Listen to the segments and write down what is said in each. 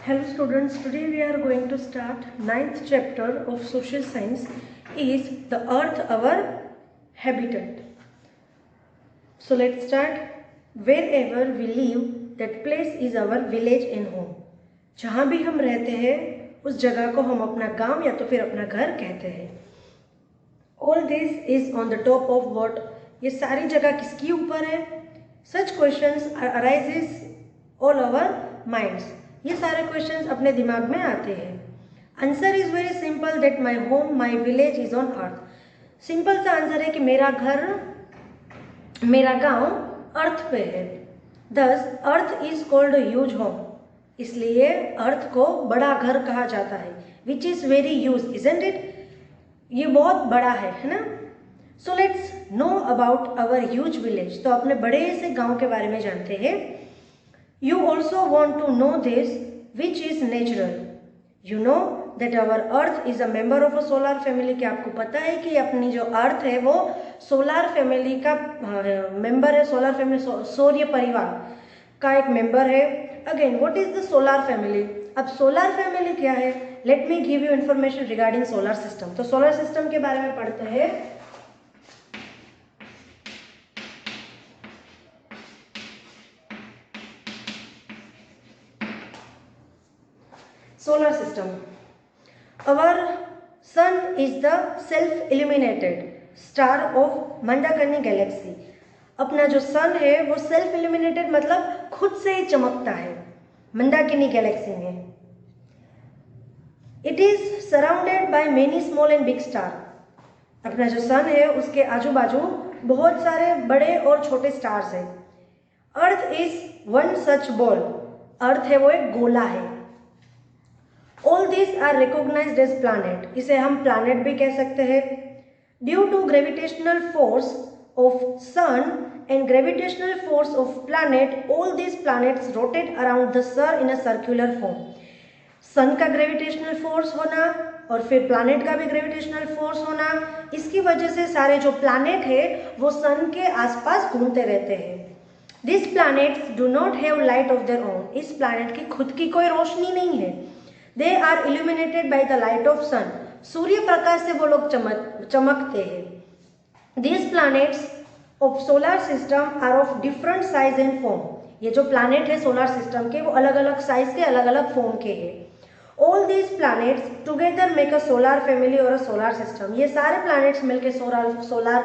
Hello students, today we are going to start ninth chapter of social science is the earth our habitat. So let's start. Wherever we live, that place is our village and home. जहाँ भी हम रहते हैं उस जगह को हम अपना गांव या तो फिर अपना घर कहते हैं. All this is on the top of what? ये सारी जगह किसकी ऊपर है? Such questions arises all our minds. ये सारे क्वेश्चंस अपने दिमाग में आते हैं. Answer is very simple that my home my village is on earth. Simple सा आंसर है कि मेरा घर मेरा गांव अर्थ पे है. This earth is called huge home. इसलिए अर्थ को बड़ा घर कहा जाता है. Which is very huge, isn't it? ये बहुत बड़ा है ना. So let's know about our huge village. तो अपने बड़े से गांव के बारे में जानते हैं. You also want to know this, which is natural. You know that our Earth is a member of a solar family. क्या आपको पता है कि अपनी जो अर्थ है वो सोलर फैमिली का मेंबर है. सोलर फैमिली सूर्य परिवार का एक मेंबर है. Again what is the solar family? अब सोलर फैमिली क्या है? Let me give you information regarding solar system. तो सोलर सिस्टम के बारे में पढ़ते हैं. Solar system. Our sun is the self-illuminated star of Mandakini Galaxy. अपना जो सन है वो सेल्फ इल्यूमिनेटेड मतलब खुद से ही चमकता है मंदाकिनी गैलेक्सी में. It is surrounded by many small and big star. अपना जो सन है उसके आजू बाजू बहुत सारे बड़े और छोटे स्टार्स हैं. Earth is one such ball. Earth है वो एक गोला है. All these are recognized as planet. इसे हम planet भी कह सकते हैं. Due to gravitational force of sun and gravitational force of planet, all these planets rotate around the sun in a circular form. sun का gravitational force होना और फिर planet का भी gravitational force होना, इसकी वजह से सारे जो planet है वो sun के आसपास घूमते रहते हैं. These planets do not have light of their own. इस planet की खुद की कोई रोशनी नहीं है. They are illuminated by the light of sun. Surya Prakash से वो लोग चमकते हैं. These planets of solar system are of different size and form. ये जो planet है solar system के वो अलग अलग size के अलग अलग form के हैं. All these planets together make a solar family or a solar system. ये सारे planets मिलके solar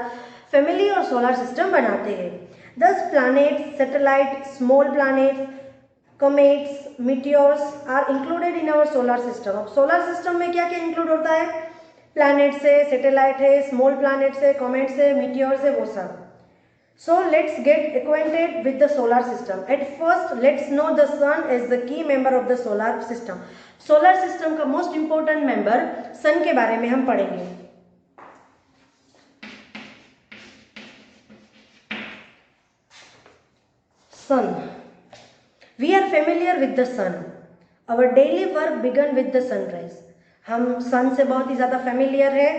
family और solar system बनाते हैं. Thus planets, satellites, small planets, comets, meteors are included in our solar system. अब solar system में क्या क्या include होता है? Planets है, satellite है, small planets है, comets है, meteors है, वो सब. So let's get acquainted with the solar system. At first, let's know the sun as the key member of the solar system. Solar system का most important member sun के बारे में हम पढ़ेंगे. Sun. We are familiar with the sun. Our daily work began with the sunrise. हम sun से बहुत ही ज़्यादा familiar है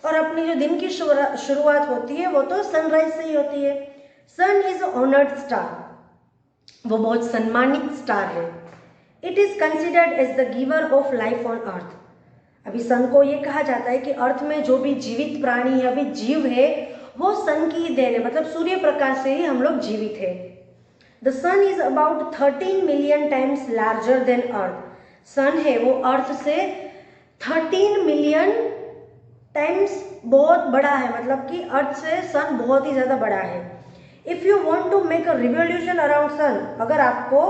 और अपनी जो दिन की शुरुआत होती है वो तो sunrise से ही होती है. Sun is a honored star. वो बहुत सम्मानित स्टार है. It is considered as the giver of life on earth. अभी sun को ये कहा जाता है कि अर्थ में जो भी जीवित प्राणी या भी जीव है वो sun की ही देन है. मतलब सूर्य प्रकाश से ही हम लोग जीवित है. The sun is about 13 million times larger than Earth. Sun है वो अर्थ से 13 million times बहुत बड़ा है. मतलब कि अर्थ से sun बहुत ही ज़्यादा बड़ा है. If you want to make a revolution around sun, अगर आपको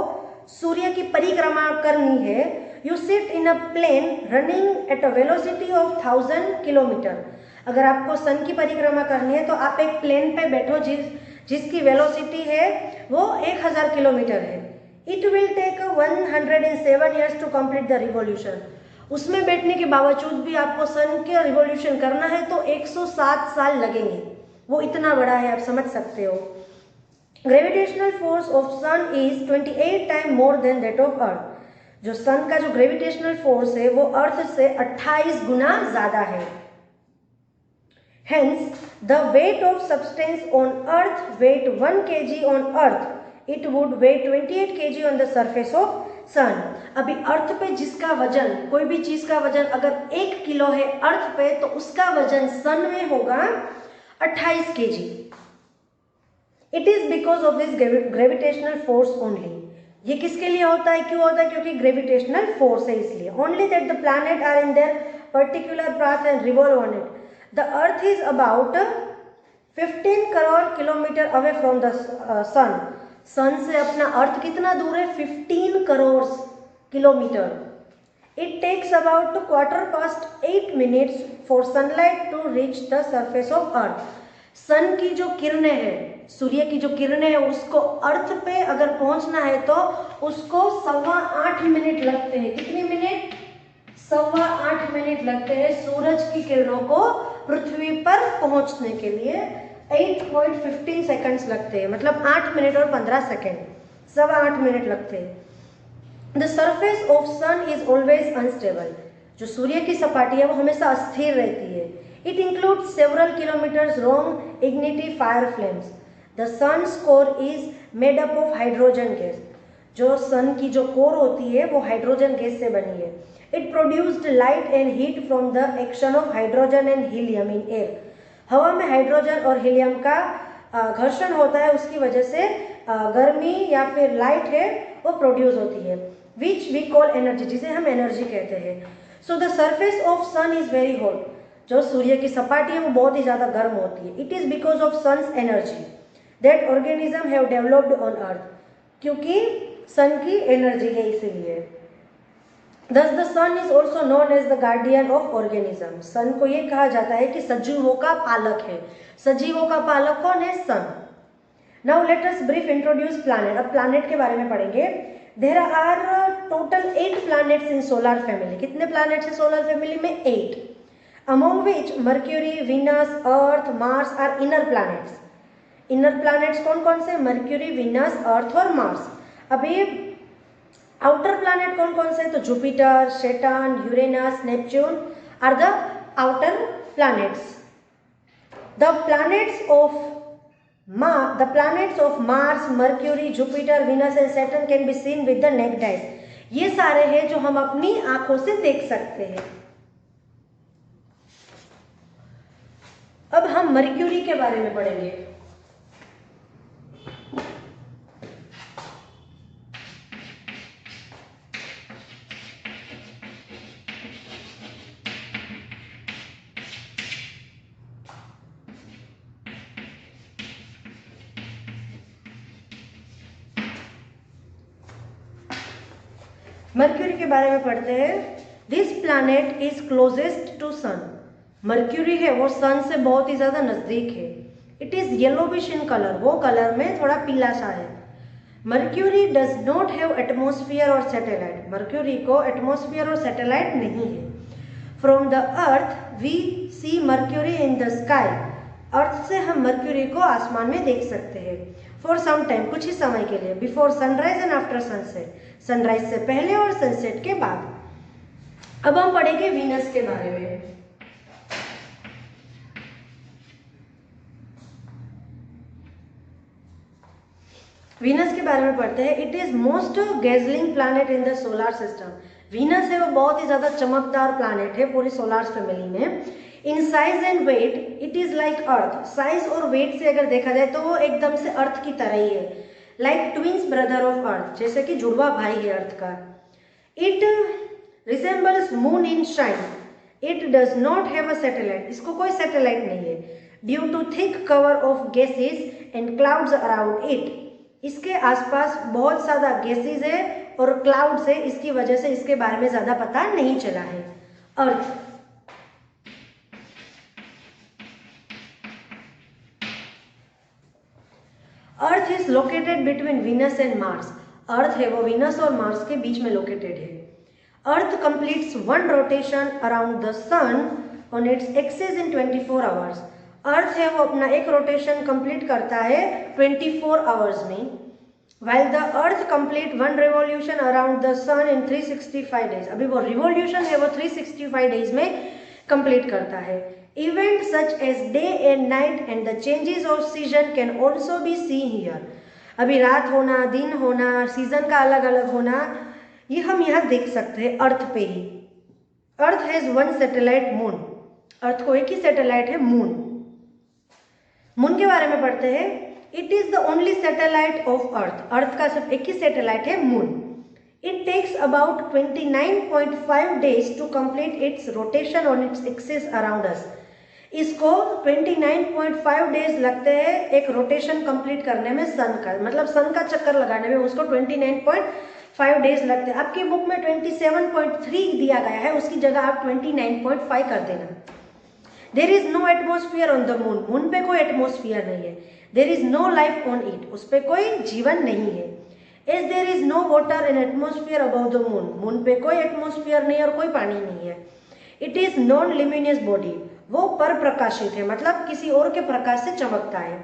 सूर्य की परिक्रमा करनी है, you sit in a plane running at a velocity of 1000 kilometer. अगर आपको sun की परिक्रमा करनी है तो आप एक प्लेन पे बैठो जिसकी वेलोसिटी है वो 1000 किलोमीटर है. It will take 107 years to complete the revolution. उसमें बैठने के बावजूद भी आपको सन के रिवॉल्यूशन करना है तो 107 साल लगेंगे. वो इतना बड़ा है, आप समझ सकते हो. Gravitational force of sun is 28 time more than that of earth. जो सन का जो ग्रेविटेशनल फोर्स है वो अर्थ से 28 गुना ज़्यादा है. Hence, the weight of substance on Earth weight 1 kg on Earth. It would weigh 28 kg on the surface of सन। अभी अर्थ पे जिसका वजन, कोई भी चीज का वजन अगर 1 किलो है अर्थ पे, तो उसका वजन सन में होगा 28 kg। It is because of this gravitational force only. ये किसके लिए होता है, क्यों होता है, क्योंकि ग्रेविटेशनल फोर्स है इसलिए। Only that the planet are in their particular path and revolve on it. The earth is about 15 crore kilometer away from the sun. Sun से अपना अर्थ कितना दूर है, 15 crore kilometer. It takes about 8:15 minutes for sunlight to reach the surface of earth. Sun की जो किरणें हैं, सूर्य की जो किरणें हैं, उसको अर्थ पे अगर पहुंचना है तो उसको 8.25 मिनट लगते हैं। कितने मिनट, 8.25 मिनट लगते हैं सूरज की किरणों को पृथ्वी पर पहुंचने के लिए। 8.15 सेकंड्स लगते हैं, मतलब 8 मिनट और 15 सेकंड, 8.25 मिनट लगते हैं। The surface of sun is always unstable. जो सूर्य की सपाटी है वो हमेशा अस्थिर रहती है। It includes several kilometers long ignited fire flames. The sun's core is made up of hydrogen gas. जो सन की जो कोर होती है वो हाइड्रोजन गैस से बनी है। It produced light and heat from the action of hydrogen and helium in air. हवा में हाइड्रोजन और हीलियम का घर्षण होता है, उसकी वजह से गर्मी या फिर लाइट है वो प्रोड्यूस होती है, विच वी कॉल एनर्जी, जिसे हम एनर्जी कहते हैं। So the surface of sun is very hot. जो सूर्य की सपाटी है वो बहुत ही ज़्यादा गर्म होती है। It is because of sun's energy that organism have developed on earth. क्योंकि सन की एनर्जी है इसीलिए। Thus the sun is also known as the guardian of organism. सन को ये कहा जाता है कि सजीवों का पालक है। सजीवों का पालक कौन है, सन। Now let us brief introduce planet. अब प्लैनेट के बारे में पढ़ेंगे। There are total 8 planets in solar family. कितने प्लैनेट्स हैं सोलर फैमिली में, 8. Among which Mercury, Venus, Earth, Mars are inner planets. Inner planets कौन कौन से, मर्क्यूरी, विनस, अर्थ और मार्स। अभी आउटर प्लैनेट कौन कौन से, तो Jupiter, Saturn, Uranus, Neptune are the outer planets. The planets of Mars, Mercury, Jupiter, Venus and Saturn can be seen with the naked eyes. ये सारे हैं जो हम अपनी आंखों से देख सकते हैं। अब हम मर्क्यूरी के बारे में पढ़ेंगे। मर्क्यूरी के बारे में पढ़ते हैं। This planet is closest to sun. Mercury है वो सन से बहुत ही ज़्यादा नज़दीक है। It is yellowish in colour, वो कलर में थोड़ा पीला सा है। Mercury does not have atmosphere और सैटेलाइट। मर्क्यूरी को एटमॉस्फेयर और सैटेलाइट नहीं है। From the earth we see Mercury in the sky. Earth से हम मर्क्यूरी को आसमान में देख सकते हैं। फॉर सम टाइम, कुछ ही समय के लिए, before sunrise and after sunset, sunrise से पहले और सनसेट के बाद। अब हम पढ़ेंगे वीनस के बारे में। वीनस के बारे में पढ़ते हैं। It is most dazzling planet in the solar system. Venus है वो बहुत ही ज़्यादा चमकदार प्लैनेट है पूरी सोलर फैमिली में। In size and weight it is like earth. Size और वेट से अगर देखा जाए तो वो एकदम से अर्थ की तरह ही है। Like twins brother of earth, जैसे कि जुड़वा भाई है अर्थ का। It resembles moon in shine. It does not have a satellite. इसको कोई सैटेलाइट नहीं है। Due to thick cover of gases and clouds around it. इसके आसपास बहुत ज़्यादा गैसेज है और क्लाउड्स है, इसकी वजह से इसके बारे में ज़्यादा पता नहीं चला है। Earth earth is located between Venus and Mars. Earth है वो वीनस और मार्स के बीच में लोकेटेड है। Earth completes one rotation around the sun on its axis in 24 hours. Earth है वो अपना एक रोटेशन कंप्लीट करता है 24 आवर्स में। While the earth complete one revolution around the sun in 365 days. अभी वो रिवॉल्यूशन है वो 365 डेज में कंप्लीट करता है। Events such as day and night and the changes of season can also be seen here. अभी रात होना, दिन होना, सीजन का अलग अलग होना, ये हम यहाँ देख सकते हैं अर्थ पे ही। Earth has one satellite moon, earth को एक ही सैटेलाइट है मून। मून के बारे में पढ़ते हैं। It is the only satellite of earth, earth का सिर्फ एक ही सैटेलाइट है moon. It takes about 29.5 days to complete its rotation on its axis around us. इसको 29.5 days लगते हैं एक रोटेशन कंप्लीट करने में सन का, मतलब सन का चक्कर लगाने में उसको 29.5 days लगते हैं। आपकी बुक में 27.3 दिया गया है, उसकी जगह आप 29.5 कर देना। There is no atmosphere on the moon, moon पे कोई एटमोस्फियर नहीं है। There is no life on it, उस पर कोई जीवन नहीं है। As there is no water in atmosphere above the moon, moon पे कोई एटमोस्फियर नहीं और कोई पानी नहीं है। It is non luminous body, वो पर प्रकाशित है, मतलब किसी और के प्रकाश से चमकता है।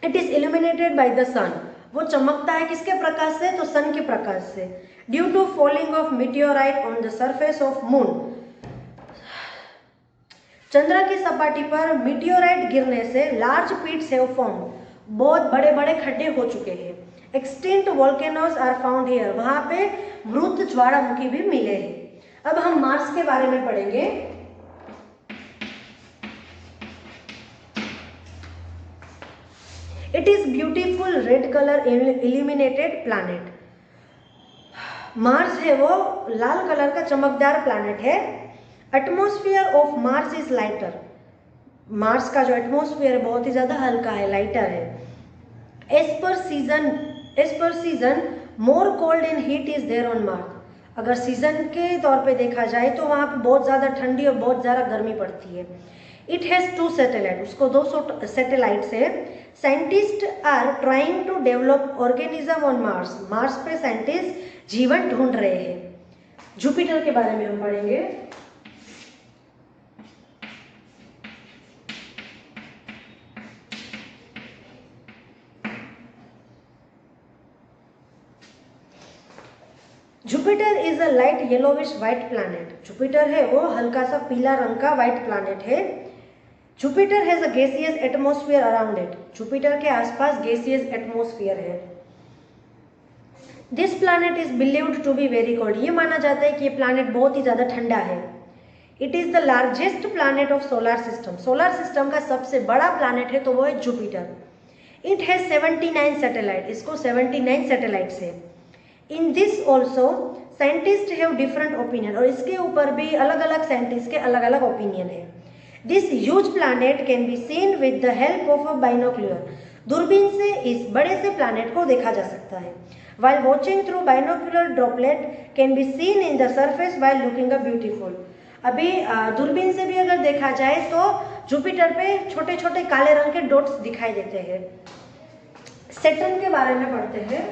It is illuminated by the sun, वो चमकता है किसके प्रकाश से, तो सन के प्रकाश से। Due to falling of meteorite on the surface of moon, चंद्र की सपाटी पर मीटियोराइट गिरने से लार्ज पिट्स हैव फॉर्म्ड, बहुत बड़े बड़े खड्डे हो चुके हैं। Extinct volcanoes are found here, वहां पे मृत ज्वालामुखी भी मिले हैं। अब हम मार्स के बारे में पढ़ेंगे। It is beautiful red colour illuminated planet, Mars है वो लाल कलर का चमकदार प्लैनेट है। Atmosphere of Mars is lighter, Mars का जो एटमॉस्फेयर है बहुत ही ज्यादा हल्का है, लाइटर है। As per season more cold and heat is there on Mars, अगर सीजन के तौर पे देखा जाए तो वहाँ पे बहुत ज़्यादा ठंडी और बहुत ज़्यादा गर्मी पड़ती है। इट हैज़ 2 सैटेलाइट, उसको 2 सैटेलाइट्स है। Scientist are trying to develop organism on Mars, Mars पे साइंटिस्ट जीवन ढूंढ रहे हैं। जुपिटर के बारे में हम पढ़ेंगे। Jupiter is a light yellowish white planet, Jupiter है वो हल्का सा पीला रंग का व्हाइट प्लैनेट है। Jupiter has a gaseous atmosphere around it, Jupiter के आसपास गैसियस एटमॉस्फेयर है। This planet is believed to be very cold, ये माना जाता है कि ये प्लैनेट बहुत ही ज़्यादा ठंडा है। It is the largest planet of solar system, solar system का सबसे बड़ा प्लैनेट है तो वो है जुपिटर। इट हैज़ 79 सैटेलाइट, इसको 79 सैटेलाइट्स है। In this also scientist have different opinion, और इसके ऊपर भी अलग अलग साइंटिस्ट के अलग अलग ओपिनियन है। This huge planet can be seen with the help of a binocular, दूरबीन से इस बड़े से प्लैनेट को देखा जा सकता है। While watching through binocular droplet can be seen in the surface while looking a beautiful, अभी दूरबीन से भी अगर देखा जाए तो जुपिटर पे छोटे छोटे काले रंग के डॉट्स दिखाई देते हैं। सैटर्न के बारे में पढ़ते हैं।